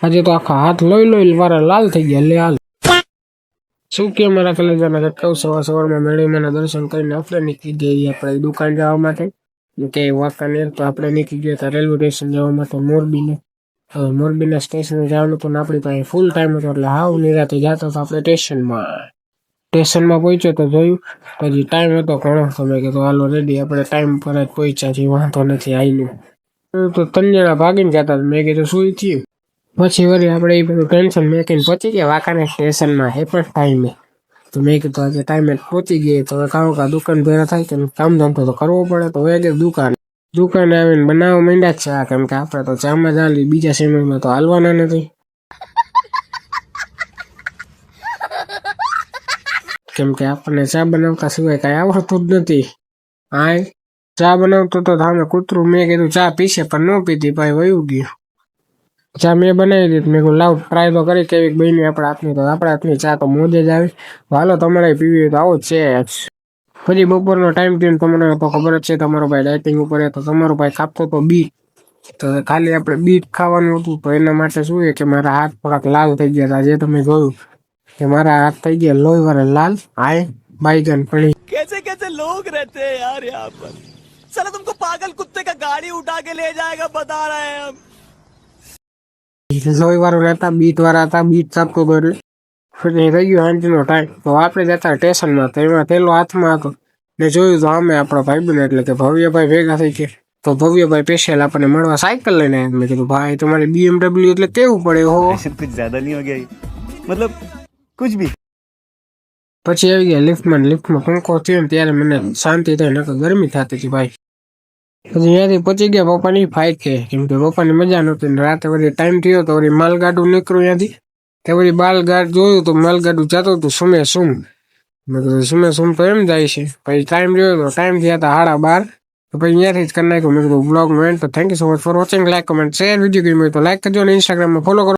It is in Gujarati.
આજે તો આખા હાથ લોહી વાળા લાલ થઈ ગયા. લે હાલ શું કે મારા કલેજાના કટકાવ સવારમાં મેળવીમાં દર્શન કરીને આપણે નીકળી જઈએ આપણે દુકાન જવા માટે કે વાંકાનેર. તો આપણે નીકળી ગયા હતા રેલવે સ્ટેશન જવા માટે મોરબીને. હવે મોરબીના સ્ટેશને જવાનું તો આપણી પાસે ફૂલ ટાઈમ હતો એટલે હાવ નિરાતે જતા તો આપણે સ્ટેશનમાં પહોંચ્યો તો જોયું પછી ટાઈમ હતો ઘણો. તમે કીધું હાલો રેડી આપણે ટાઈમ પર જ પહોંચ્યા છીએ, વાંધો નથી આવીનું. તો 3 જણા ભાગીને જતા. મેં કીધું શું થયું પછી વળી આપણે એ બધું ટેન્શન મેકીને પહોંચી ગયા વાંકાનેર સ્ટેશનમાં હે પણ ટાઈમે. તો મેં કીધું આજે ટાઈમે પહોંચી ગઈ તો કાં દુકાન ભેરા થાય કે કામ ધંધો તો કરવો પડે. તો વેગે દુકાને આવીને બનાવવા માંડ્યા જ ચા, કેમ કે આપણે તો ચામાં જ હાલી, બીજા સમયમાં તો હાલવાના નથી. કેમ કે આપણને ચા બનાવતા સિવાય કાંઈ આવડતું જ નથી. હા ચા બનાવતો તો સામે કૂતરું. મેં કીધું ચા પીશે પણ ન પીધી, ભાઈ વયું ગયું. ચા મેં બનાવી દીધી. મેં કહ્યું લાવ ટ્રાય તો કરી કેવી બની આપણા હાથની. તો આપણા હાથની ચા તો મોજે જ આવી. હાલો તમારે પીવી હોય તો આવો જ છે. પછી બપોરનો ટાઈમ થયો તમને તો ખબર જ છે તમારો ભાઈ ડાયટિંગ ઉપર તો તમારો ભાઈ કાપતો તો બીટ. તો ખાલી આપણે બીટ ખાવાનું હતું. તો એના માટે શું છે કે મારા હાથ થોડાક લાલ થઈ ગયા હતા. જે તમે જોયું કે મારા હાથ થઈ ગયા લોહી વાળા લાલ. આય બાઈગન પડી. कैसे कैसे लोग रहते हैं यार यहाँ पर. साला तुमको पागल कुत्ते का गाड़ी उठा के ले जाएगा बता रहे हैं हम. લોહી વાળા હતા, બીટ વાળા હતા. બીટ કાપતો તો પછી થઈ ગયો હાંજનો ટાઈમ. તો આપણે જતા સ્ટેશનમાં તો એમાં થેલો હાથમાં હતો ને જોયું તો અમે આપણો ભાઈબંધ એટલે કે ભવ્યભાઈ ભેગા થઈ ગયા. તો ભવ્યભાઈ સ્પેશિયલ આપણને મળવા સાયકલ લઈને આવ્યા. મેં કીધું ભાઈ તમારી BMW એટલે કેવું પડે હો. कुछ ज्यादा नहीं हो गया मतलब कुछ भी. પછી આવી ગયા લિફ્ટમાં પંખો થયો ને ત્યારે મને શાંતિ થઈ, નકર ગરમી થતી હતી ભાઈ. પછી ત્યાંથી પહોંચી ગયા પપ્પાની ફાઇટ કે કેમ કે પપ્પાની મજા નહોતી ને રાતે વળી ટાઈમ થયો તો વળી માલગાડું નીકળ્યું ત્યાંથી. તે વળી બાલગાડ જોયું તો માલગાડું જતું હતું સુમે સુમ. મેં કીધું સુમે સુમ તો એમ જાય છે. પછી ટાઈમ જોયો તો ટાઈમ થયા હતા 12:30. તો પછી ત્યાંથી જ કરી નાખ્યું. મેં કીધું બ્લોગનો એન્ડ. તો thank you so much for watching. Like comment share. Video ગમ્યો તો લાઈક કરજો અને ઇન્સ્ટાગ્રામમાં ફોલો કરો.